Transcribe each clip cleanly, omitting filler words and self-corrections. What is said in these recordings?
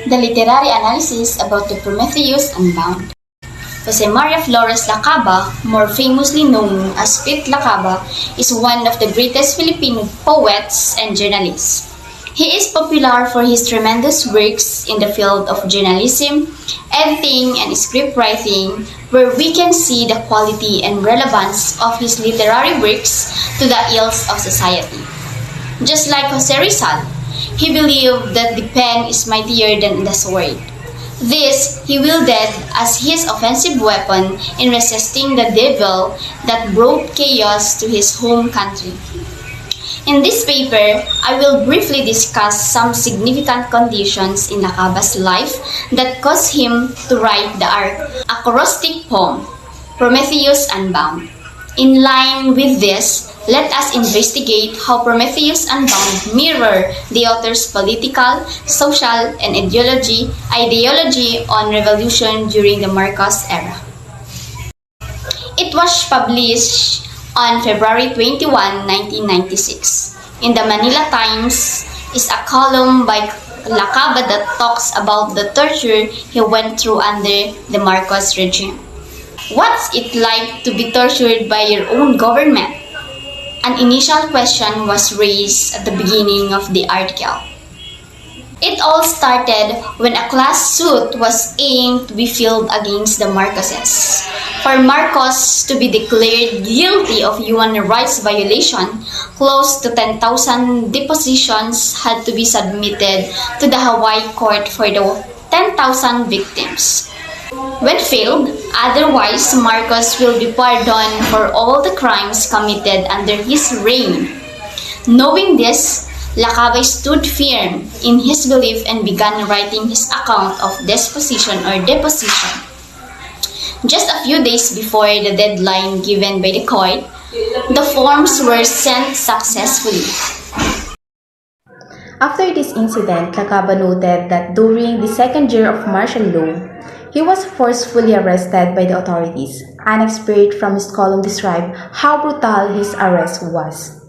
The literary analysis about the Prometheus Unbound. Jose Maria Flores Lacaba, more famously known as Pete Lacaba, is one of the greatest Filipino poets and journalists. He is popular for his tremendous works in the field of journalism, editing, and script writing, where we can see the quality and relevance of his literary works to the ills of society. Just like Jose Rizal, he believed that the pen is mightier than the sword. This he wielded as his offensive weapon in resisting the devil that brought chaos to his home country. In this paper, I will briefly discuss some significant conditions in Lacaba's life that caused him to write the acrostic poem, Prometheus Unbound. In line with this, let us investigate how Prometheus Unbound mirror the author's political, social, and ideology on revolution during the Marcos era. It was published on February 21, 1996. In the Manila Times is a column by Lacaba that talks about the torture he went through under the Marcos regime. What's it like to be tortured by your own government? An initial question was raised at the beginning of the article. It all started when a class suit was aimed to be filed against the Marcoses. For Marcos to be declared guilty of human rights violation, close to 10,000 depositions had to be submitted to the Hawaii court for the 10,000 victims. When failed, otherwise Marcos will be pardoned for all the crimes committed under his reign. Knowing this, Lacaba stood firm in his belief and began writing his account of deposition. Just a few days before the deadline given by the court, the forms were sent successfully. After this incident, Lacaba noted that during the second year of martial law, he was forcefully arrested by the authorities. An expert from his column described how brutal his arrest was.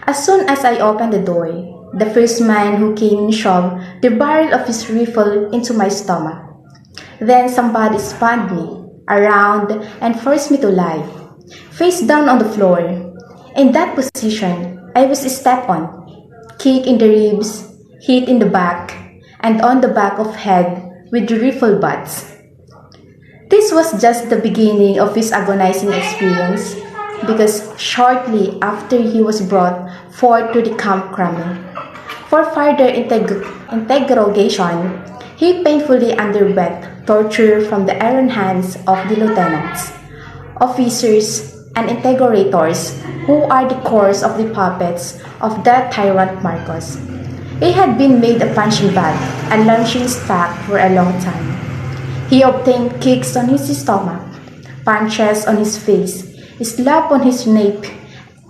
As soon as I opened the door, the first man who came shoved the barrel of his rifle into my stomach. Then somebody spun me around and forced me to lie, face down on the floor. In that position, I was stepped on, kicked in the ribs, hit in the back, and on the back of head with rifle butts. This was just the beginning of his agonizing experience, because shortly after he was brought forth to the camp Kremlin. For further interrogation, he painfully underwent torture from the iron hands of the lieutenants, officers, and interrogators who are the cores of the puppets of that tyrant Marcos. He had been made a punching bag and launching stock for a long time. He obtained kicks on his stomach, punches on his face, slap on his nape,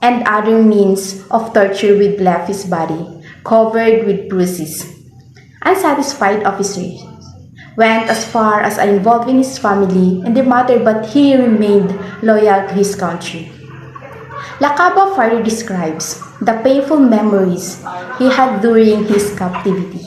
and other means of torture which left his body covered with bruises. Unsatisfied officers went as far as involving his family in the matter, but he remained loyal to his country. Lacaba further describes the painful memories he had during his captivity.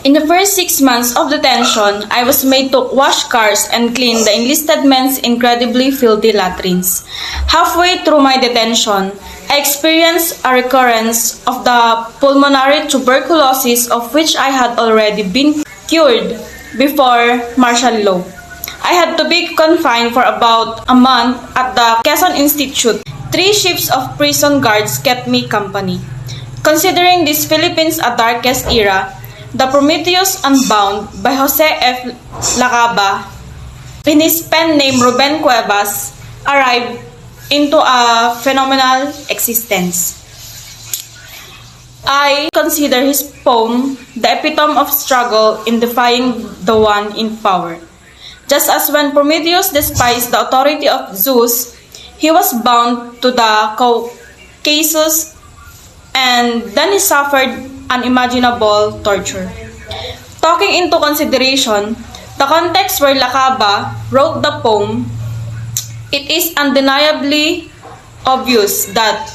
In the first 6 months of detention, I was made to wash cars and clean the enlisted men's incredibly filthy latrines. Halfway through my detention, I experienced a recurrence of the pulmonary tuberculosis of which I had already been cured before martial law. I had to be confined for about a month at the Quezon Institute. 3 shifts of prison guards kept me company. Considering this Philippines a darkest era, The Prometheus Unbound by Jose F. Lacaba, in his pen name Ruben Cuevas, arrived into a phenomenal existence. I consider his poem the epitome of struggle in defying the one in power. Just as when Prometheus despised the authority of Zeus, he was bound to the Caucasus, and then he suffered unimaginable torture. Taking into consideration the context where Lacaba wrote the poem, it is undeniably obvious that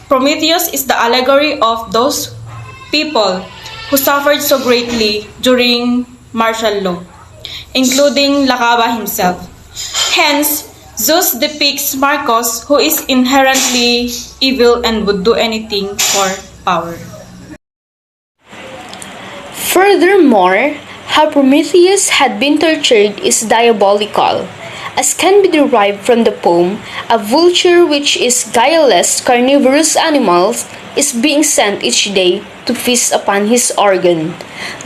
Prometheus is the allegory of those people who suffered so greatly during martial law, including Lakaba himself. Hence, Zeus depicts Marcos, who is inherently evil and would do anything for power. Furthermore, how Prometheus had been tortured is diabolical, as can be derived from the poem. A vulture, which is guileless carnivorous animal, is being sent each day to feast upon his organ.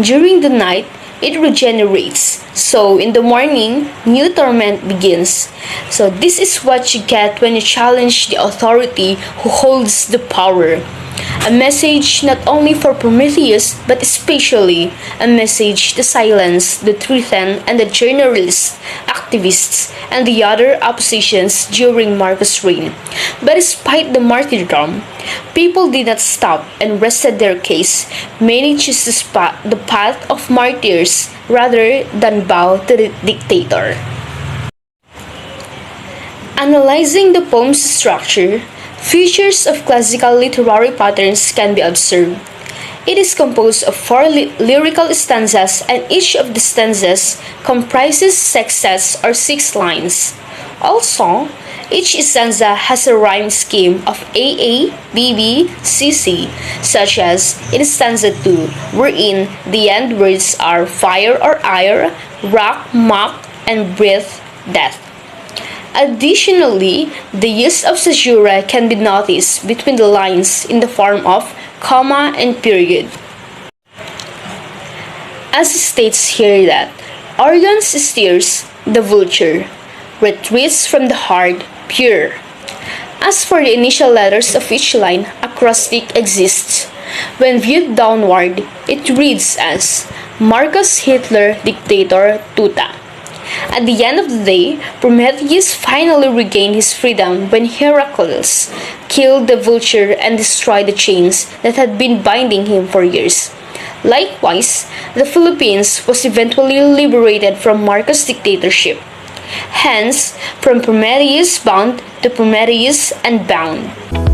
During the night, it regenerates. So in the morning, new torment begins. So this is what you get when you challenge the authority who holds the power. A message not only for Prometheus, but especially a message to silence the Triton and the journalists, activists, and the other oppositions during Marcus' reign. But despite the martyrdom, people did not stop and rested their case. Many chose to spot the path of martyrs rather than bow to the dictator. Analyzing the poem's structure, features of classical literary patterns can be observed. It is composed of four lyrical stanzas, and each of the stanzas comprises sextets or 6 lines. Also, each stanza has a rhyme scheme of AA, BB, CC, such as in stanza 2, wherein the end words are fire or ire, rock, mock, and breath, death. Additionally, the use of caesura can be noticed between the lines in the form of comma and period. As it states here that Organs steers the vulture, retreats from the hard, pure. As for the initial letters of each line, acrostic exists. When viewed downward, it reads as Marcus Hitler Dictator Tuta. At the end of the day, Prometheus finally regained his freedom when Heracles killed the vulture and destroyed the chains that had been binding him for years. Likewise, the Philippines was eventually liberated from Marcos' dictatorship. Hence, from Prometheus bound to Prometheus unbound.